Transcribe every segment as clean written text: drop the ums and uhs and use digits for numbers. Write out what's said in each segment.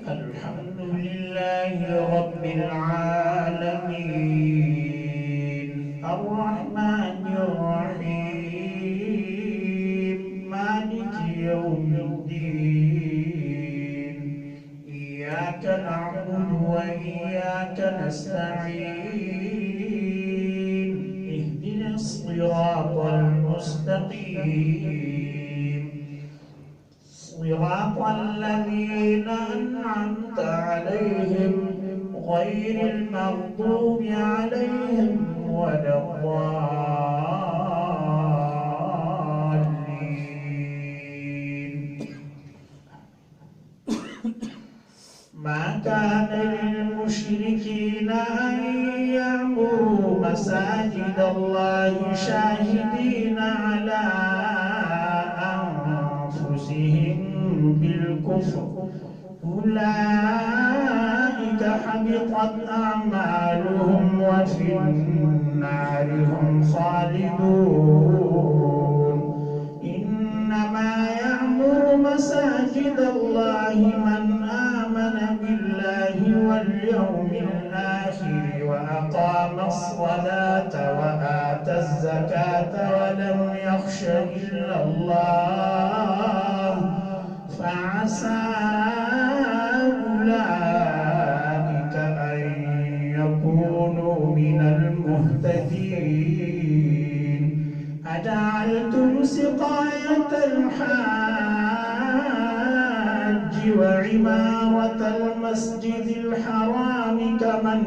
الحمد لله رب العالمين الرحمن الرحيم مالك يوم الدين إياك نعبد وإياك نستعين اهدنا الصراط المستقيم صراط الذين أنعمت عليهم غير المغضوب عليهم ولا الضالين. ما كان للمشركين أن يعمروا مساجد الله شاهدين على أنفسهم بالكفر أولئك حبطت أعمالهم وفي النار هم خالدون. إنما يعمر مساجد الله من آمن بالله واليوم الآخر وأقام الصلاة وآتى الزكاة ولم يخش إلا الله فعسى أولئك أن يكونوا من المهتدين. أجعلتم سقاية الحاج وعمارة المسجد الحرام كمن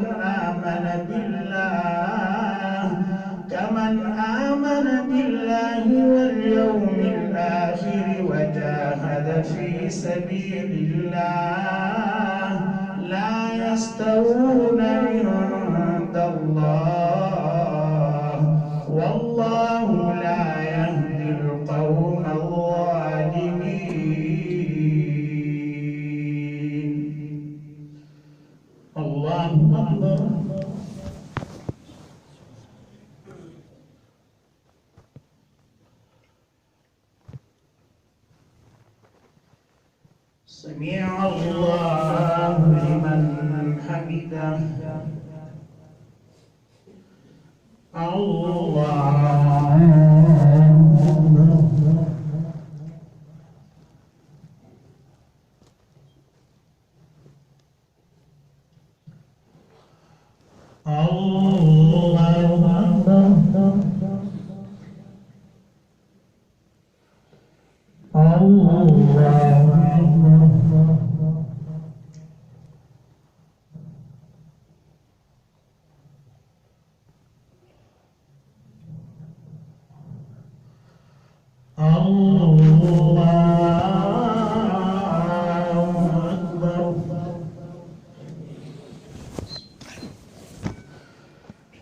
آمن بالله واليوم الآخر وجاهد في سبيل الله لا يستوون عند الله والله لا يهدي القوم الظالمين. الله أكبر. سمع الله لمن حمده. الله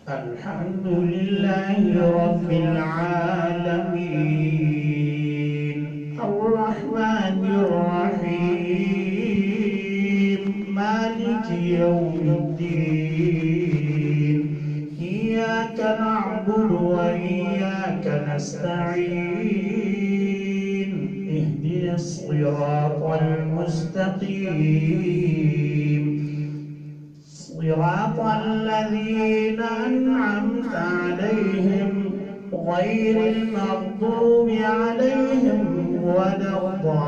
الحمد لله رب العالمين الرحمن الرحيم مالك يوم الدين إياك نعبد وإياك نستعين اهدنا الصراط المستقيم صراط الذين أنعمت عليهم غير المغضوب عليهم ولا الضالين.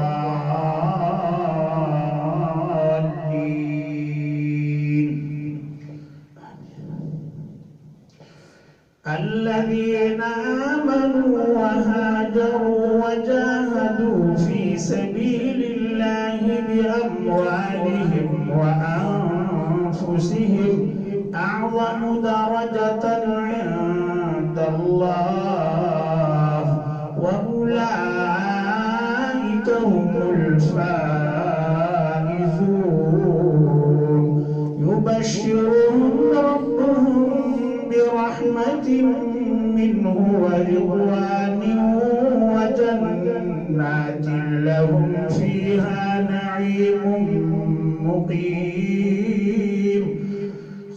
الذين آمنوا وهاجروا وجاهدوا في سبيل الله بأموالهم وأنفسهم أعظم درجة عند الله وأولئك هم الفائزون. يبشرهم ربهم برحمة منه ورضوان وجنات لهم فيها نعيم مقيم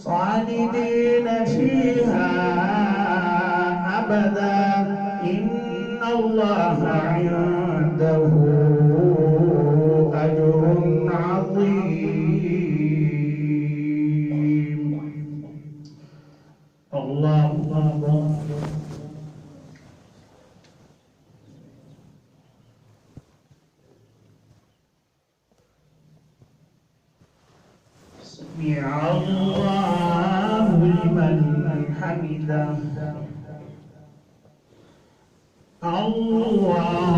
خالدين فيها أبدا إن الله عنده أجر عظيم. سمع الله لمن حمده الله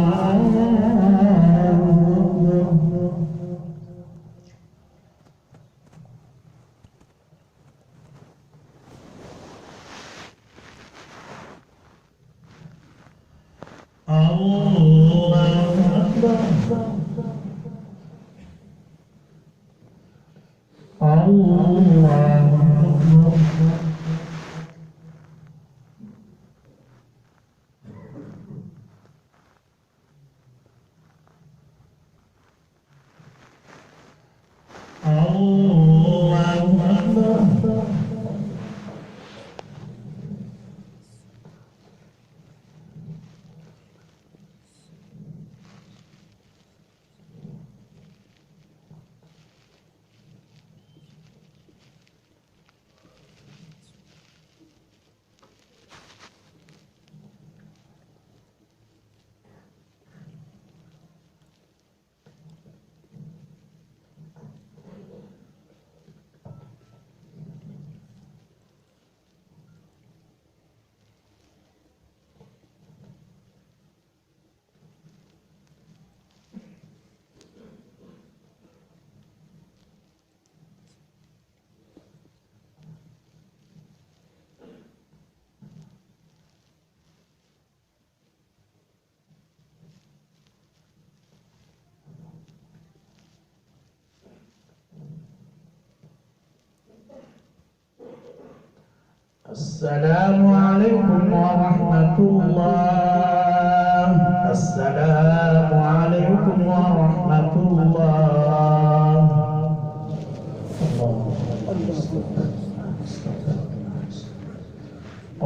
السلام عليكم ورحمة الله. السلام عليكم ورحمة الله.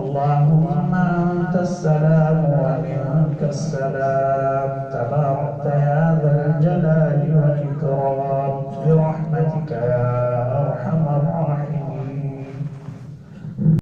اللهم أنت السلام ومنك السلام، تباركت يا ذا الجلال